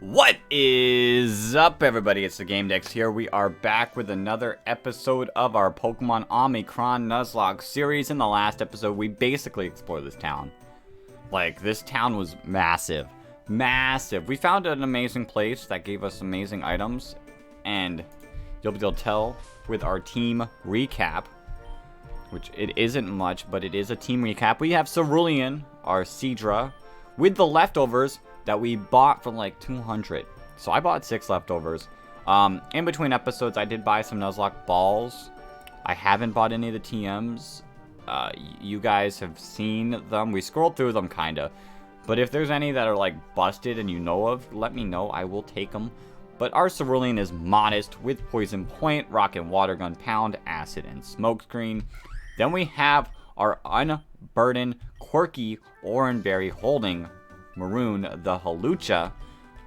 What is up, everybody? It's TheGameDex here. We are back with another episode of our Pokemon Omicron Nuzlocke series. In the last episode, we basically explored this town. Like, this town was massive. Massive. We found an amazing place that gave us amazing items. And you'll be able to tell with our team recap, which it isn't much, but it is a team recap. We have Cerulean, our Seadra, with the leftovers that we bought for like 200. So I bought 6 leftovers. In between episodes, I did buy some Nuzlocke balls. I haven't bought any of the TMs. You guys have seen them. We scrolled through them, kinda. But if there's any that are like busted and you know of, let me know. I will take them. But our Cerulean is modest with Poison Point, Rock and Water Gun Pound, Acid and Smokescreen. Then we have our unburdened, quirky Oranberry holding Maroon, the Halucha,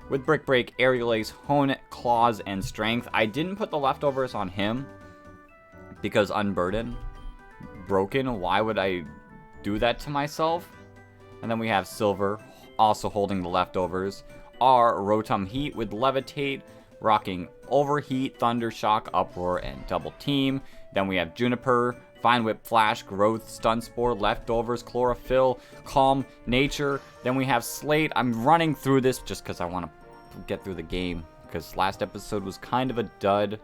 with Brick Break, Aerial Ace, Hone, Claws, and Strength. I didn't put the leftovers on him because Unburdened, broken. Why would I do that to myself? And then we have Silver, also holding the leftovers. Our Rotom Heat with Levitate, rocking Overheat, Thunder Shock, Uproar, and Double Team. Then we have Juniper, Fine Whip, Flash, Growth, Stun Spore, Leftovers, Chlorophyll, Calm, Nature. Then we have Slate. I'm running through this just because I want to get through the game, because last episode was kind of a dud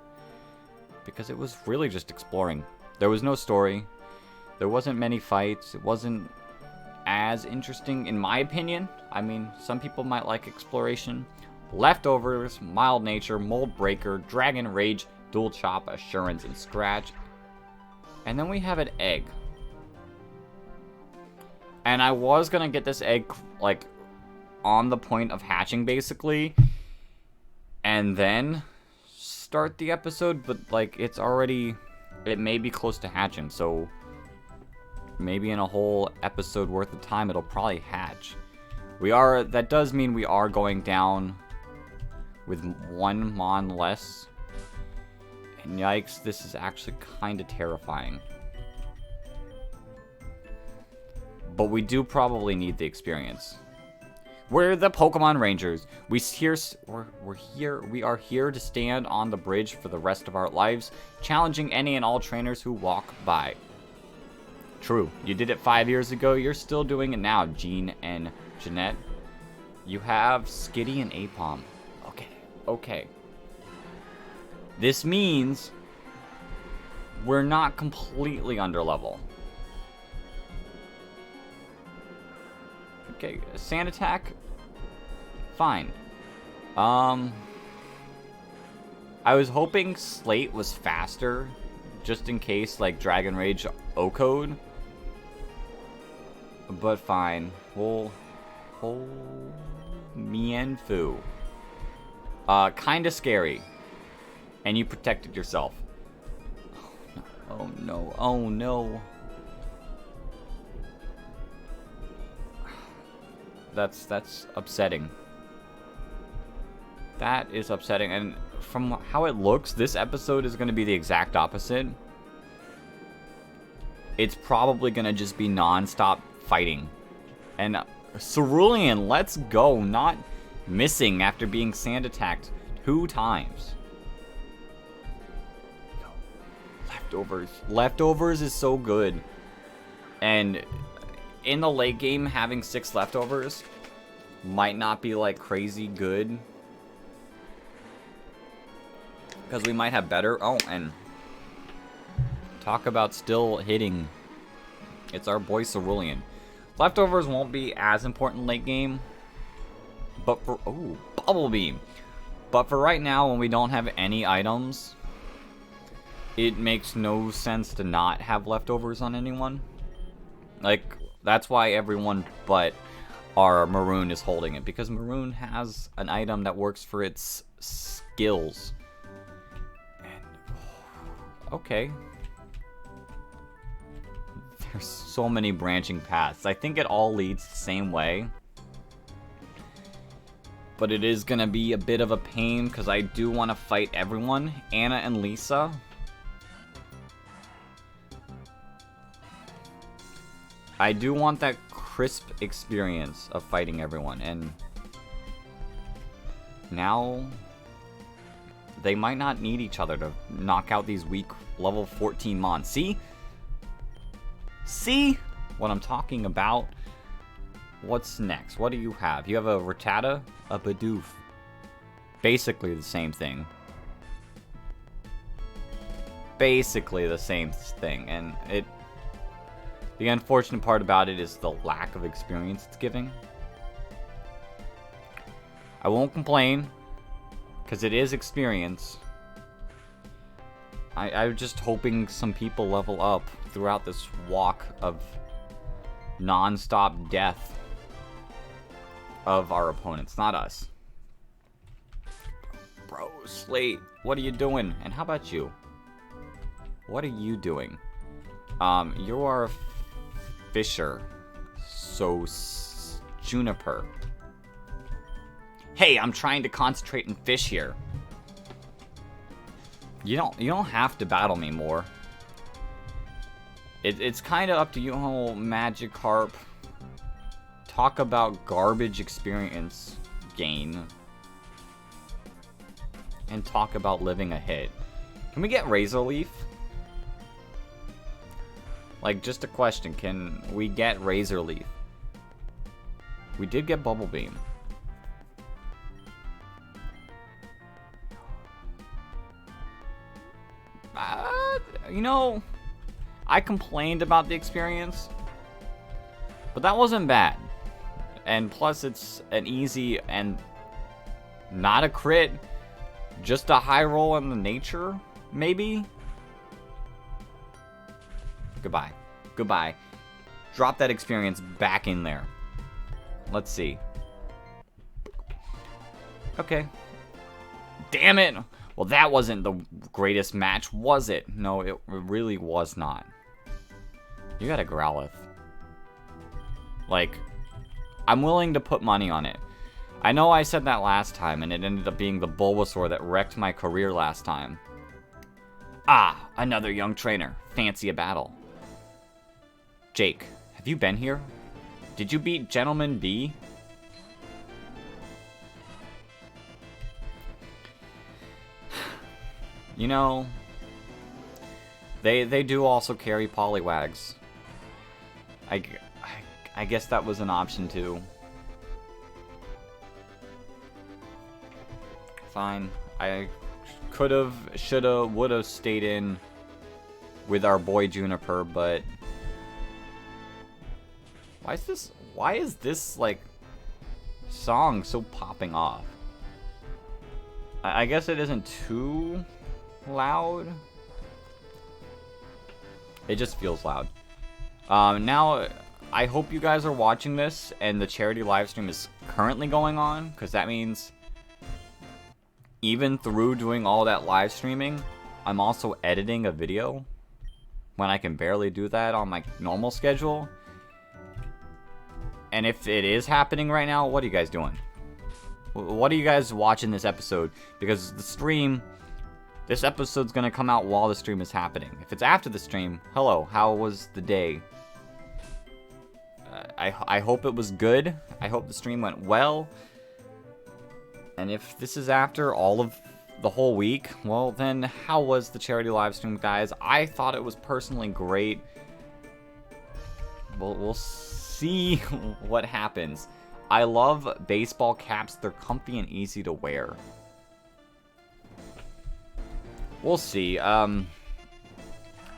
because it was really just exploring. There was no story. There wasn't many fights. It wasn't as interesting in my opinion. I mean, some people might like exploration. Leftovers, Mild Nature, Mold Breaker, Dragon Rage, Dual Chop, Assurance, and Scratch. And then we have an egg. And I was going to get this egg, like, on the point of hatching, basically. And then start the episode. But, like, it's already... It may be close to hatching. So, maybe in a whole episode worth of time, it'll probably hatch. That does mean we are going down with 1 Mon less. And yikes, this is actually kind of terrifying. But we do probably need the experience. We're the Pokemon Rangers. We are here to stand on the bridge for the rest of our lives, challenging any and all trainers who walk by. True, you did it 5 years ago, you're still doing it now, Jean and Jeanette. You have Skitty and Apom. Okay. This means we're not completely under level. Okay, Sand Attack, fine. I was hoping Slate was faster, just in case, like, Dragon Rage O-Code. But fine. Mienfoo. Kinda scary. And you protected yourself. Oh no. Oh no. That's upsetting. That is upsetting. And from how it looks, this episode is going to be the exact opposite. It's probably going to just be non-stop fighting. And Cerulean, let's go. Not missing after being sand attacked 2 times. Leftovers is so good. And in the late game, having 6 leftovers might not be like crazy good, because we might have better. Oh, and talk about still hitting. It's our boy Cerulean. Leftovers won't be as important late game. But for... Oh, Bubble Beam. But for right now, when we don't have any items, it makes no sense to not have leftovers on anyone. Like, that's why everyone but our Maroon is holding it. Because Maroon has an item that works for its skills. And, okay. There's so many branching paths. I think it all leads the same way. But it is going to be a bit of a pain because I do want to fight everyone. Anna and Lisa. I do want that crisp experience of fighting everyone. And now they might not need each other to knock out these weak level 14 mons. See? See what I'm talking about? What's next? What do you have? You have a Rattata, a Bidoof. Basically the same thing. Basically the same thing. And the unfortunate part about it is the lack of experience it's giving. I won't complain, because it is experience. I'm just hoping some people level up throughout this walk of non-stop death of our opponents, not us. Bro, Slate, what are you doing? And how about you? What are you doing? You are a Fisher. So, Juniper. Hey, I'm trying to concentrate and fish here. You don't have to battle me more. It's kind of up to you, whole Magikarp. Talk about garbage experience gain. And talk about living a hit. Can we get Razor Leaf? Like, just a question. Can we get Razor Leaf? We did get Bubble Beam. You know, I complained about the experience, but that wasn't bad. And plus, it's an easy and not a crit, just a high roll in the nature, maybe? Goodbye. Goodbye. Drop that experience back in there. Let's see. Okay. Damn it! Well, that wasn't the greatest match, was it? No, it really was not. You got a Growlithe. Like, I'm willing to put money on it. I know I said that last time, and it ended up being the Bulbasaur that wrecked my career last time. Ah, another young trainer. Fancy a battle. Jake, have you been here? Did you beat Gentleman B? You know, they do also carry Poliwags. I guess that was an option too. Fine. I could've, shoulda, woulda stayed in with our boy Juniper, but why is this like song so popping off? I guess it isn't too loud. It just feels loud. Now, I hope you guys are watching this and the charity live stream is currently going on, because that means even through doing all that live streaming, I'm also editing a video when I can barely do that on my normal schedule. And if it is happening right now, what are you guys doing? What are you guys watching this episode? Because the stream, this episode's gonna come out while the stream is happening. If it's after the stream, hello, how was the day? I hope it was good. I hope the stream went well. And if this is after all of the whole week, well then, how was the charity live stream, guys? I thought it was personally great. We'll see what happens. I love baseball caps. They're comfy and easy to wear. We'll see. I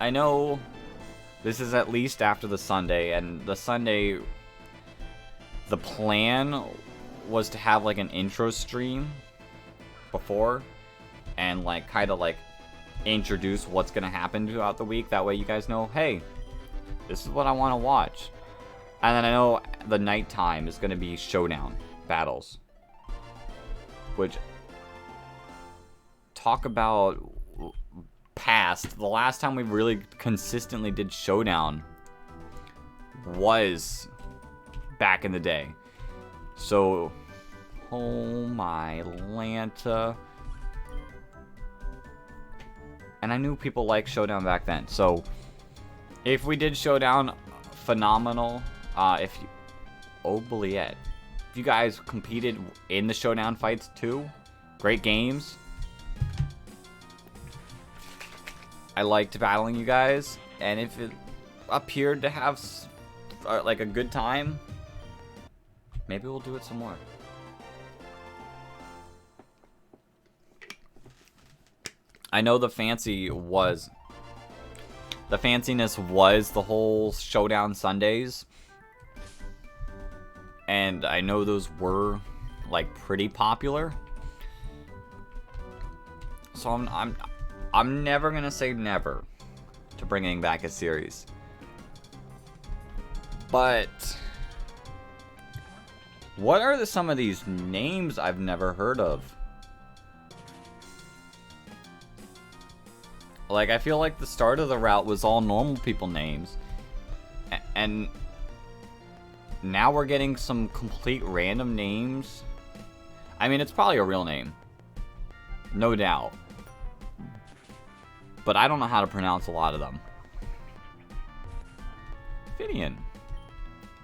know this is at least after the Sunday, and the Sunday, the plan was to have like an intro stream before, and like kind of like introduce what's gonna happen throughout the week. That way you guys know, hey, this is what I want to watch. And then I know the nighttime is gonna be showdown battles, which, talk about past, the last time we really consistently did showdown was back in the day. So, oh my Lanta. And I knew people liked showdown back then. So, if we did showdown, phenomenal. If you guys competed in the showdown fights too, Great games. I liked battling you guys, and if it appeared to have like a good time, maybe we'll do it some more. I know the fanciness was the whole Showdown Sundays, and I know those were like pretty popular. So I'm never gonna say never to bringing back a series, but what are some of these names I've never heard of? Like, I feel like the start of the route was all normal people names, and now we're getting some complete random names. I mean, it's probably a real name, no doubt, but I don't know how to pronounce a lot of them. Finian,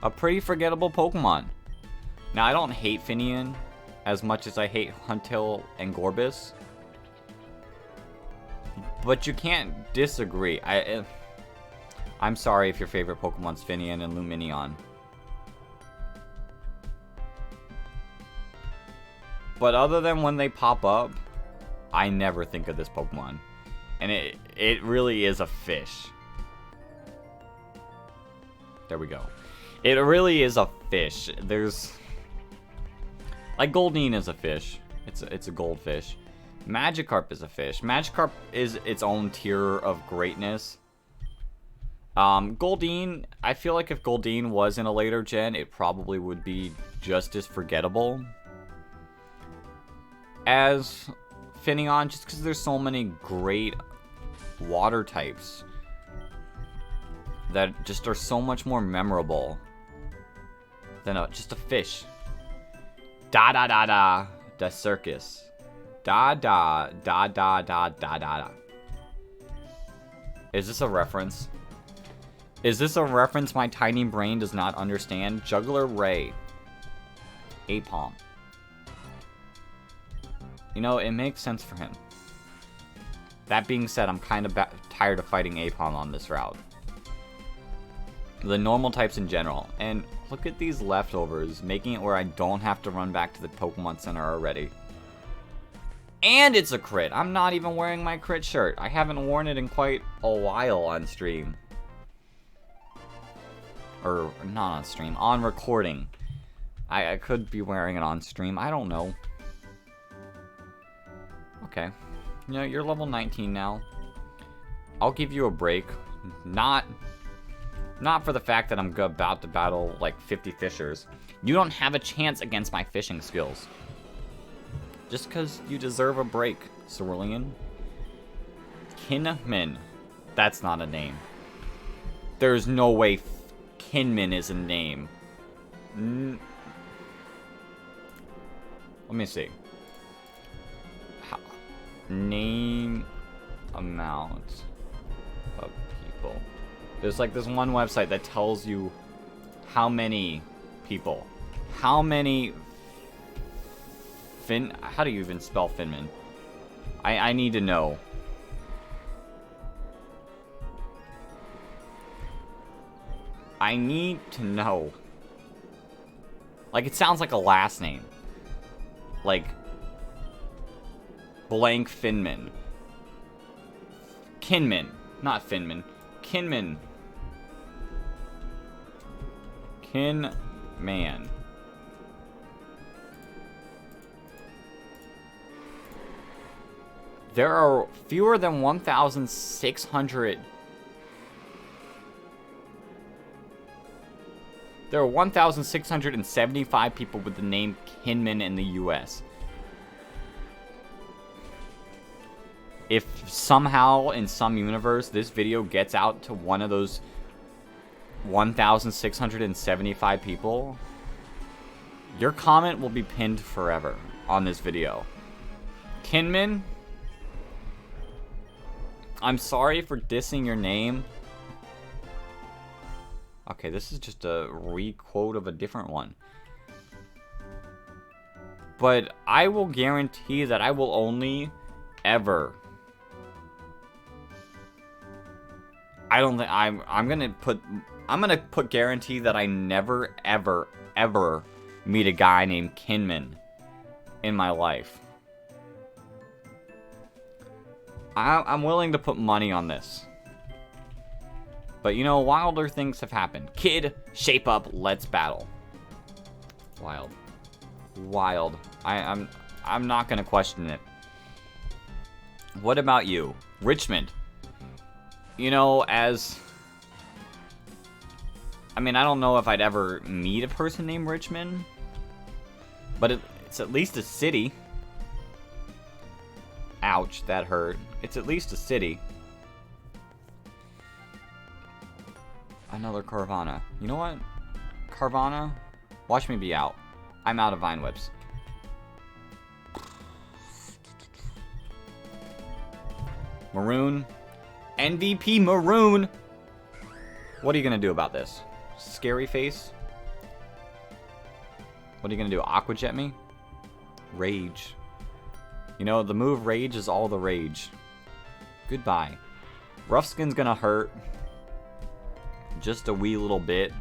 a pretty forgettable Pokemon. Now, I don't hate Finian as much as I hate Huntail and Gorbis, but you can't disagree. I'm sorry if your favorite Pokemon's Finian and Luminion, but other than when they pop up, I never think of this Pokemon. And it really is a fish. There we go. It really is a fish. There's... like, Goldeen is a fish. It's a goldfish. Magikarp is a fish. Magikarp is its own tier of greatness. Goldeen, I feel like if Goldeen was in a later gen, it probably would be just as forgettable as Finion, just because there's so many great water types that just are so much more memorable than just a fish. Da circus. Da. Is this a reference? Is this a reference my tiny brain does not understand? Juggler Ray. Apom. You know, it makes sense for him. That being said, I'm kind of tired of fighting Apom on this route. The normal types in general. And look at these leftovers, making it where I don't have to run back to the Pokemon Center already. And it's a crit. I'm not even wearing my crit shirt. I haven't worn it in quite a while on stream. Or, not on stream, on recording. I could be wearing it on stream. I don't know. Okay. You know, you're level 19 now. I'll give you a break. Not for the fact that I'm about to battle, like, 50 fishers. You don't have a chance against my fishing skills. Just because you deserve a break, Cerulean. Kinman. That's not a name. There's no way Kinman is a name. Let me see. Name amount of people. There's like this one website that tells you how many people. How many... How do you even spell Finman? I need to know. I need to know. Like, it sounds like a last name. Like, blank Finman. Kinman. Not Finman. Kinman. Kinman. There are fewer than 1,600. There are 1,675 people with the name Kinman in the US. If somehow, in some universe, this video gets out to one of those 1,675 people, your comment will be pinned forever on this video. Kinman, I'm sorry for dissing your name. Okay, this is just a re-quote of a different one. But I will guarantee that I will only ever... I don't think... I'm gonna put guarantee that I never, ever, ever meet a guy named Kinman in my life. I'm willing to put money on this. But you know, wilder things have happened. Kid, shape up, let's battle. Wild. Wild. I'm not gonna question it. What about you? Richmond. You know, as... I mean, I don't know if I'd ever meet a person named Richmond. But it's at least a city. Ouch, that hurt. It's at least a city. Another Carvana. You know what? Carvana, watch me be out. I'm out of Vine Whips. Maroon. MVP Maroon! What are you gonna do about this? Scary face? What are you gonna do? Aqua Jet me? Rage. You know, the move Rage is all the rage. Goodbye. Rough Skin's gonna hurt. Just a wee little bit.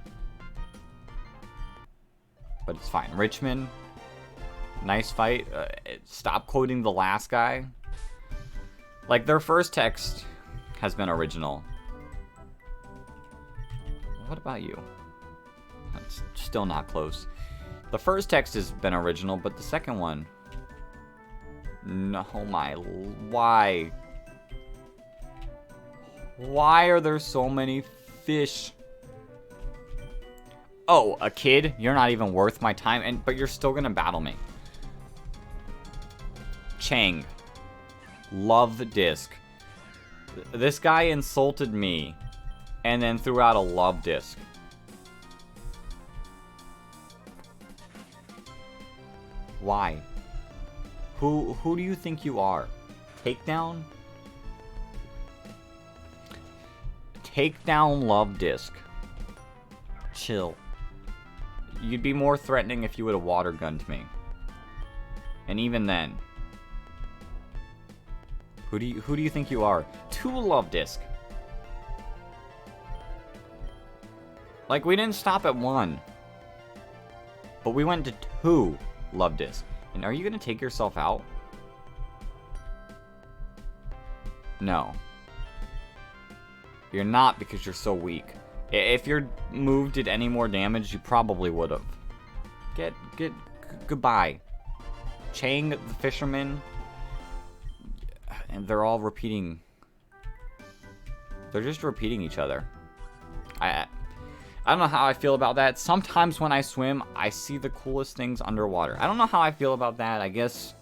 But it's fine. Richmond. Nice fight. Stop quoting the last guy. Like, their first text has been original. What about you? That's still not close. The first text has been original, but the second one... No, my... Why? Why are there so many fish? Oh, a kid? You're not even worth my time, but you're still gonna battle me. Chang. Love disc. This guy insulted me and then threw out a love disc. Why? Who do you think you are? Takedown? Takedown love disc. Chill. You'd be more threatening if you would have water gunned me. And even then. Who do you think you are? 2 love disc. Like, we didn't stop at 1. But we went to 2 love disc. And are you gonna take yourself out? No. You're not, because you're so weak. If your move did any more damage, you probably would have. Goodbye. Chang the fisherman. And they're all repeating. They're just repeating each other. I don't know how I feel about that. Sometimes when I swim, I see the coolest things underwater. I don't know how I feel about that. I guess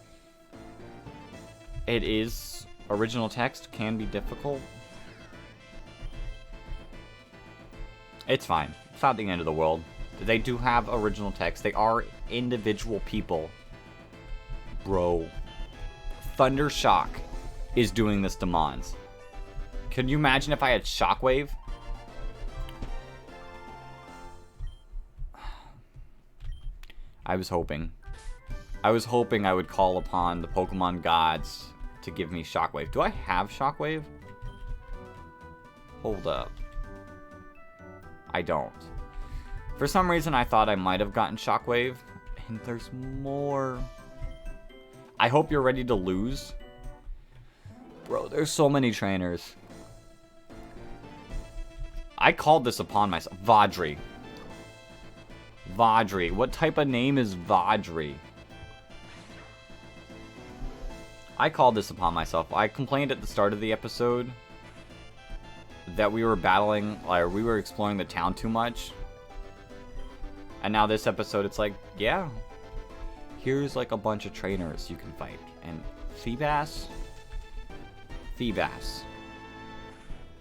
it is original text can be difficult. It's fine. It's not the end of the world. They do have original text. They are individual people. Bro. Thundershock is doing this to Mons. Can you imagine if I had Shockwave? I was hoping. I was hoping I would call upon the Pokemon gods to give me Shockwave. Do I have Shockwave? Hold up. I don't. For some reason, I thought I might have gotten Shockwave. And there's more. I hope you're ready to lose. Bro, there's so many trainers. I called this upon myself. Vadri. Vadri. What type of name is Vadri? I called this upon myself. I complained at the start of the episode that we were battling, like, we were exploring the town too much. And now this episode, it's like, yeah, here's like a bunch of trainers you can fight. And Feebas? Feebas.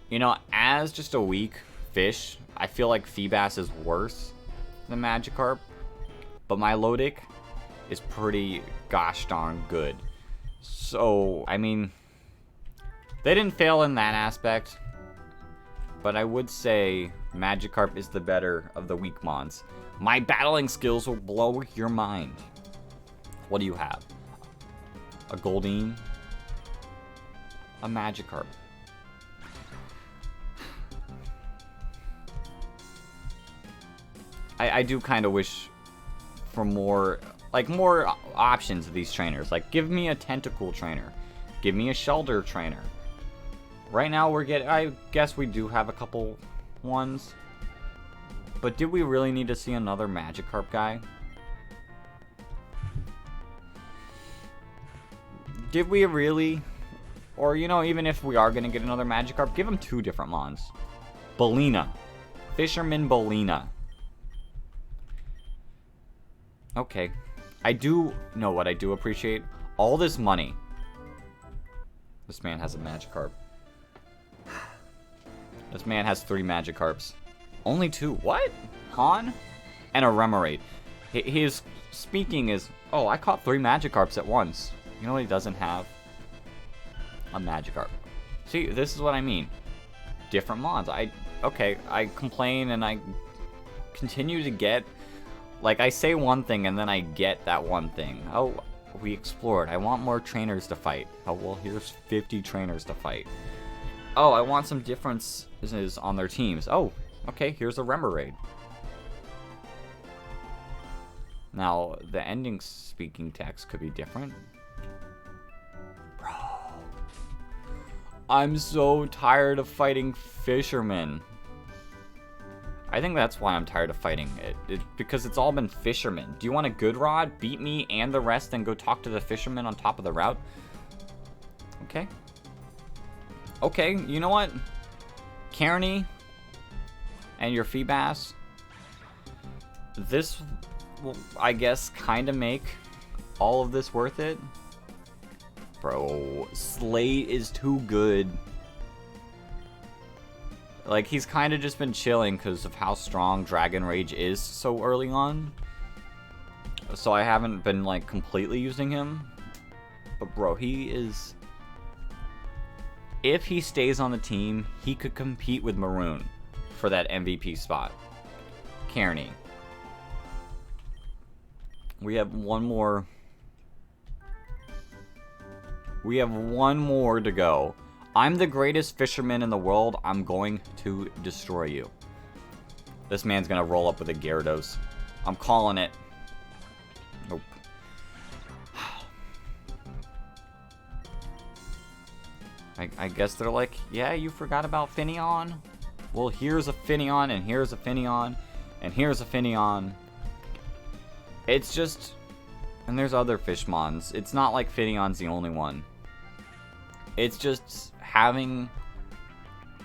You know, as just a weak fish, I feel like Feebas is worse than Magikarp. But my Milotic is pretty gosh darn good. So, I mean, they didn't fail in that aspect. But I would say Magikarp is the better of the weak mons. My battling skills will blow your mind. What do you have? A Goldeen? A Magikarp. I do kind of wish for more, like, more options of these trainers. Like, give me a Tentacool trainer. Give me a Shelter trainer. Right now we're getting, I guess we do have a couple ones. But did we really need to see another Magikarp guy? Did we really? Or, you know, even if we are going to get another Magikarp, give him 2 different Mons. Bolina. Fisherman Bolina. Okay. I do know what I do appreciate. All this money. This man has a Magikarp. This man has 3 Magikarps. Only 2. What? Han? And a Remoraid. His speaking is, oh, I caught 3 Magikarps at once. You know what he doesn't have? A Magikarp. See, this is what I mean. Different Mons. Okay, I complain and I continue to get, like, I say one thing and then I get that one thing. Oh, we explored. I want more trainers to fight. Oh, well, here's 50 trainers to fight. Oh, I want some differences on their teams. Oh, okay, here's a Remoraid. Now, the ending speaking text could be different. Bro. I'm so tired of fighting fishermen. I think that's why I'm tired of fighting it. Because it's all been fishermen. Do you want a good rod? Beat me and the rest, then go talk to the fishermen on top of the route? Okay. Okay, you know what? Kearney and your Feebas. This will, I guess, kind of make all of this worth it. Bro, Slate is too good. Like, he's kind of just been chilling because of how strong Dragon Rage is so early on. So I haven't been, like, completely using him. But, bro, he is... If he stays on the team, he could compete with Maroon for that MVP spot. Kearney. We have one more. We have one more to go. I'm the greatest fisherman in the world. I'm going to destroy you. This man's going to roll up with a Gyarados. I'm calling it. Nope. I guess they're like, yeah, you forgot about Finneon? Well, here's a Finneon, and here's a Finneon, and here's a Finneon. It's just... And there's other Fishmons. It's not like Finneon's the only one. It's just having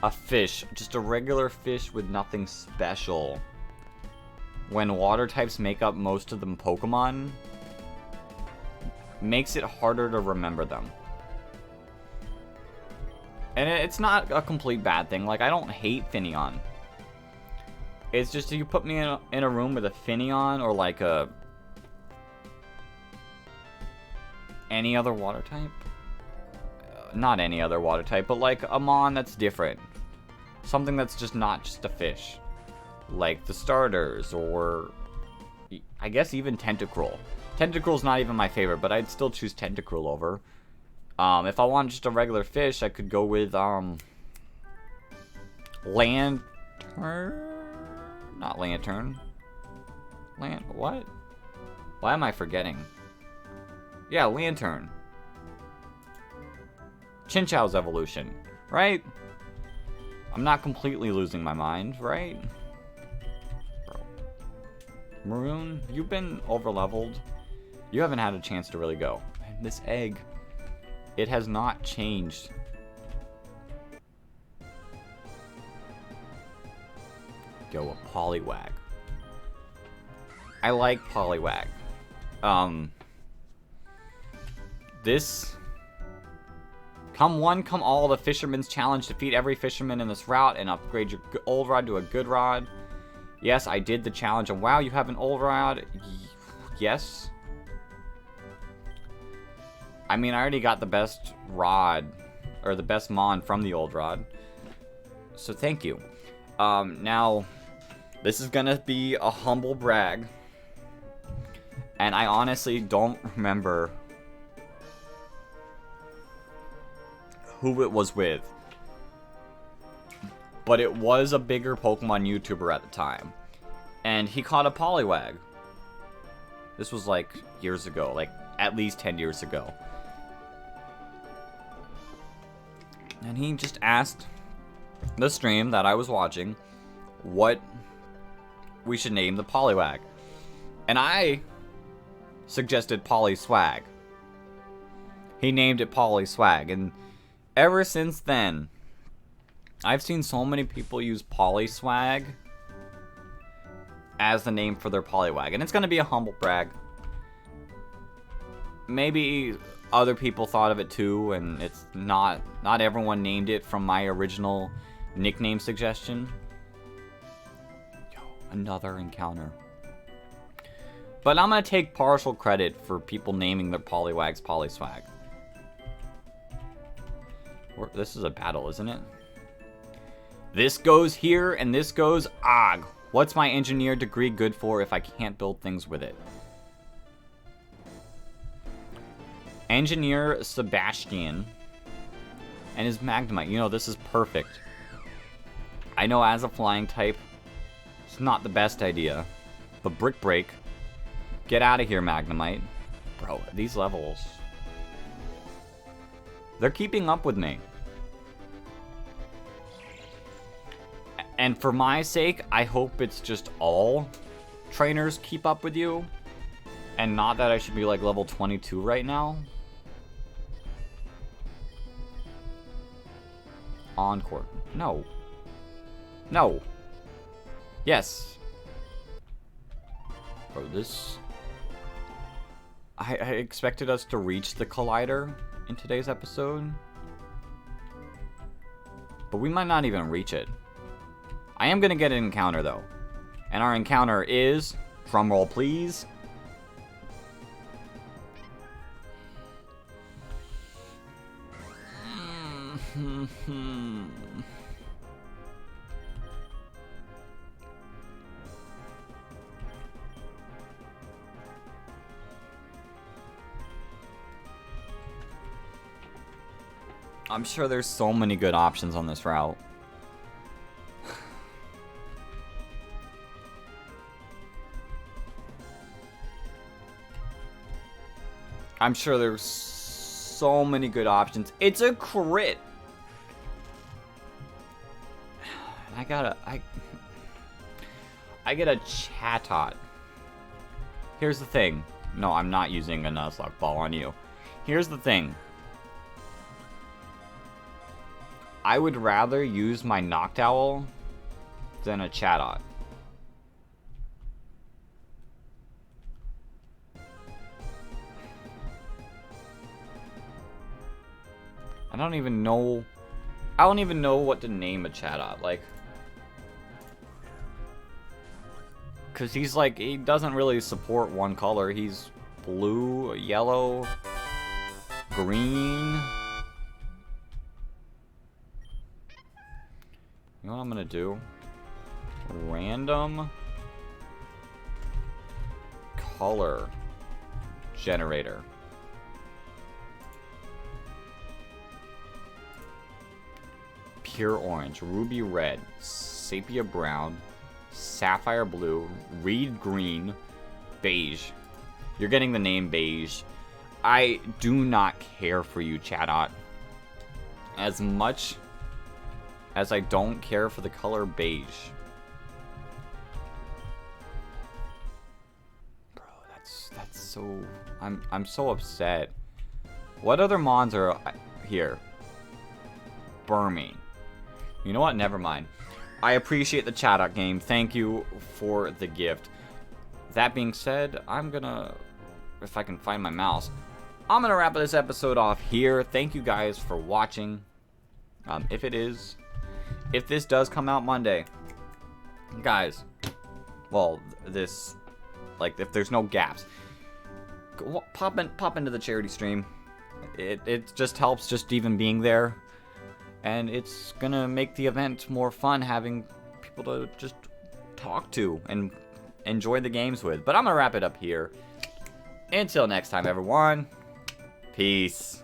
a fish, just a regular fish with nothing special. When water types make up most of the Pokemon, makes it harder to remember them. And it's not a complete bad thing. Like, I don't hate Finneon. It's just, if you put me in a room with a Finneon or like a... any other water type? Not any other water type, but like a Mon that's different. Something that's just not just a fish. Like the starters, or... I guess even Tentacruel. Tentacruel's not even my favorite, but I'd still choose Tentacruel over. If I want just a regular fish, I could go with, Lantern? Not Lantern. What? Why am I forgetting? Yeah, Lantern. Chinchou's evolution, right? I'm not completely losing my mind, right? Bro. Maroon, you've been overleveled. You haven't had a chance to really go. And this egg... it has not changed. Go a Poliwag. I like Poliwag. This... Come one, come all, the Fisherman's Challenge. Defeat every fisherman in this route and upgrade your old rod to a good rod. Yes, I did the challenge. And wow, you have an old rod. Yes. I mean, I already got the best rod, or the best Mon from the old rod. So thank you. Now, this is gonna be a humble brag. And I honestly don't remember who it was with. But it was a bigger Pokemon YouTuber at the time. And he caught a Poliwag. This was like years ago, like at least 10 years ago. And he just asked the stream that I was watching what we should name the Poliwag. And I suggested Polyswag. He named it Polyswag. And ever since then, I've seen so many people use Polyswag as the name for their Poliwag. And it's going to be a humble brag. Maybe other people thought of it too, and it's not everyone named it from my original nickname suggestion. Yo, another encounter. But I'm going to take partial credit for people naming their Poliwags Polyswag. This is a battle, isn't it? This goes here, and this goes AUG. What's my engineer degree good for if I can't build things with it? Engineer Sebastian and his Magnemite. You know, this is perfect. I know as a flying type, it's not the best idea. But Brick Break. Get out of here, Magnemite. Bro, these levels. They're keeping up with me. And for my sake, I hope it's just all trainers keep up with you. And not that I should be like level 22 right now. Encore. No. No. Yes. Bro, this... I expected us to reach the Collider in today's episode. But we might not even reach it. I am going to get an encounter, though. And our encounter is... Drumroll, please. I'm sure there's so many good options on this route. I'm sure there's so many good options. It's a crit. I get a Chatot. Here's the thing. No, I'm not using a Nuzlocke ball on you. Here's the thing. I would rather use my Noctowl than a Chatot. I don't even know what to name a Chatot, like, cause he's like, he doesn't really support one color. He's blue, yellow, green. You know what I'm gonna do? Random color generator. Pure orange, ruby red, sepia brown, sapphire blue, reed green, beige. You're getting the name beige. I do not care for you, Chatot. As much as I don't care for the color beige. Bro, that's so... I'm so upset. What other mons are here? Burmy. You know what? Never mind. I appreciate the Chatot game. Thank you for the gift. That being said, I'm gonna... If I can find my mouse. I'm gonna wrap this episode off here. Thank you guys for watching. If this does come out Monday, guys, well, this, like, if there's no gaps, pop into the charity stream. It just helps just even being there. And it's gonna make the event more fun having people to just talk to and enjoy the games with. But I'm gonna wrap it up here. Until next time, everyone. Peace.